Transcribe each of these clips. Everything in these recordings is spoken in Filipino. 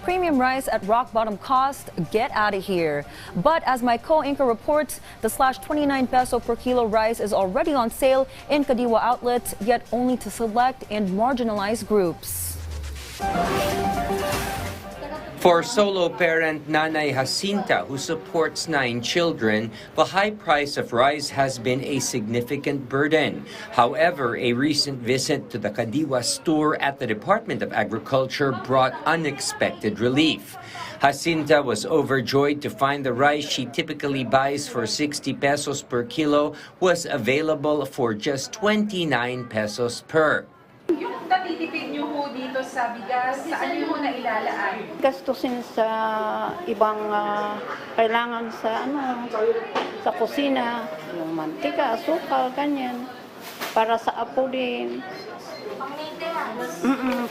Premium rice at rock bottom cost, get out of here. But as my co-anchor reports, the slash 29 peso per kilo rice is already on sale in Kadiwa outlets, yet only to select and marginalized groups. For solo parent Nanay Jacinta, who supports 9 children, the high price of rice has been a significant burden. However, a recent visit to the Kadiwa store at the Department of Agriculture brought unexpected relief. Jacinta was overjoyed to find the rice she typically buys for 60 pesos per kilo was available for just 29 pesos per. Yung natitipid nyo ho dito sa bigas, saan nyo ho na ilalaan? Gastusin sa ibang kailangan sa kusina, yung mantika, asukal, ganyan. Para sa apo din.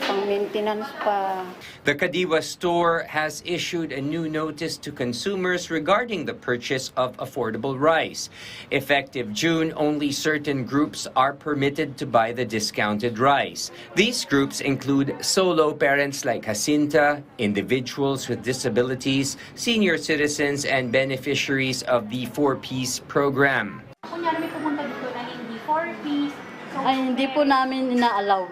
Pang-maintenance pa. The Kadiwa store has issued a new notice to consumers regarding the purchase of affordable rice. Effective June, only certain groups are permitted to buy the discounted rice. These groups include solo parents like Jacinta, individuals with disabilities, senior citizens, and beneficiaries of the 4-piece program. Kunyari may pumunta dito na hindi 4-piece. Ay, hindi po namin ina-allow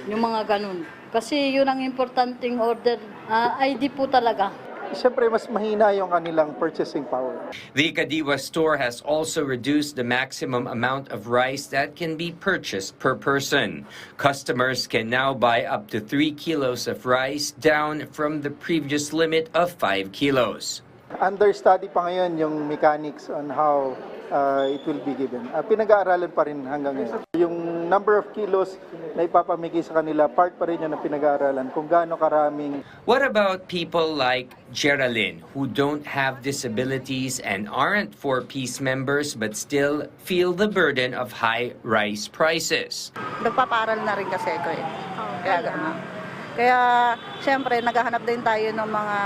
yung mga ganun. Kasi yun ang importanteng order, ID po talaga. Siyempre, mas mahina yung kanilang purchasing power. The Kadiwa store has also reduced the maximum amount of rice that can be purchased per person. Customers can now buy up to 3 kilos of rice, down from the previous limit of 5 kilos. Under study pa ngayon yung mechanics on how it will be given. Pinag-aaralan pa rin hanggang ngayon. Yung number of kilos na ipapamigay sa kanila, part pa rin yun ng pinag-aaralan kung gaano karaming. What about people like Geraldine, who don't have disabilities and aren't 4-piece members but still feel the burden of high rice prices? Nagpapaaral na rin kasi ko eh. Kaya siyempre naghahanap din tayo ng mga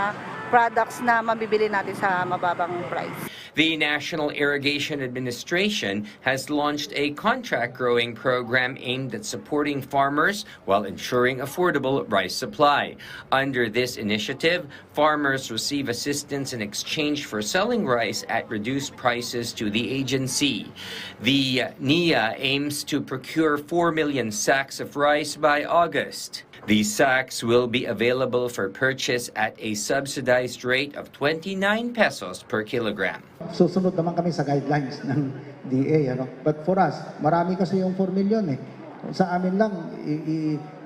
products na mabibili natin sa mababang price. The National Irrigation Administration has launched a contract growing program aimed at supporting farmers while ensuring affordable rice supply. Under this initiative, farmers receive assistance in exchange for selling rice at reduced prices to the agency. The NIA aims to procure 4 million sacks of rice by August. These sacks will be available for purchase at a subsidized rate of 29 pesos per kilogram. Susunod naman kami sa guidelines ng DA. But for us, marami kasi yung 4 million eh. Sa amin lang,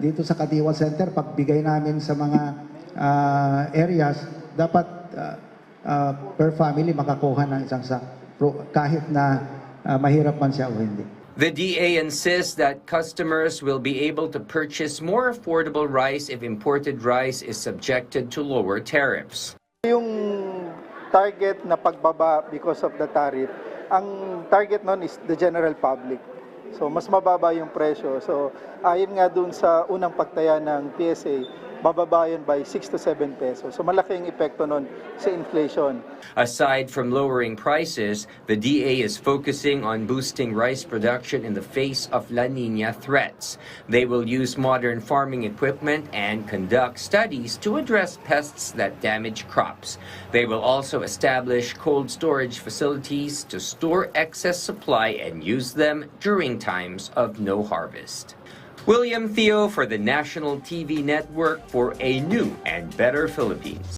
dito sa Kadiwa Center, pagbigay namin sa mga areas, dapat per family makakuha ng isang sack. Kahit na mahirap man siya o hindi. The DA insists that customers will be able to purchase more affordable rice if imported rice is subjected to lower tariffs. Yung target na pagbaba because of the tariff, ang target nun is the general public. So mas mababa yung presyo. So ayon nga dun sa unang pagtaya ng PSA, bababa yun by 6 to 7 pesos. So malaking epekto nun sa inflation. Aside from lowering prices, the DA is focusing on boosting rice production in the face of La Niña threats. They will use modern farming equipment and conduct studies to address pests that damage crops. They will also establish cold storage facilities to store excess supply and use them during times of no harvest. William Theo for the National TV Network for a new and better Philippines.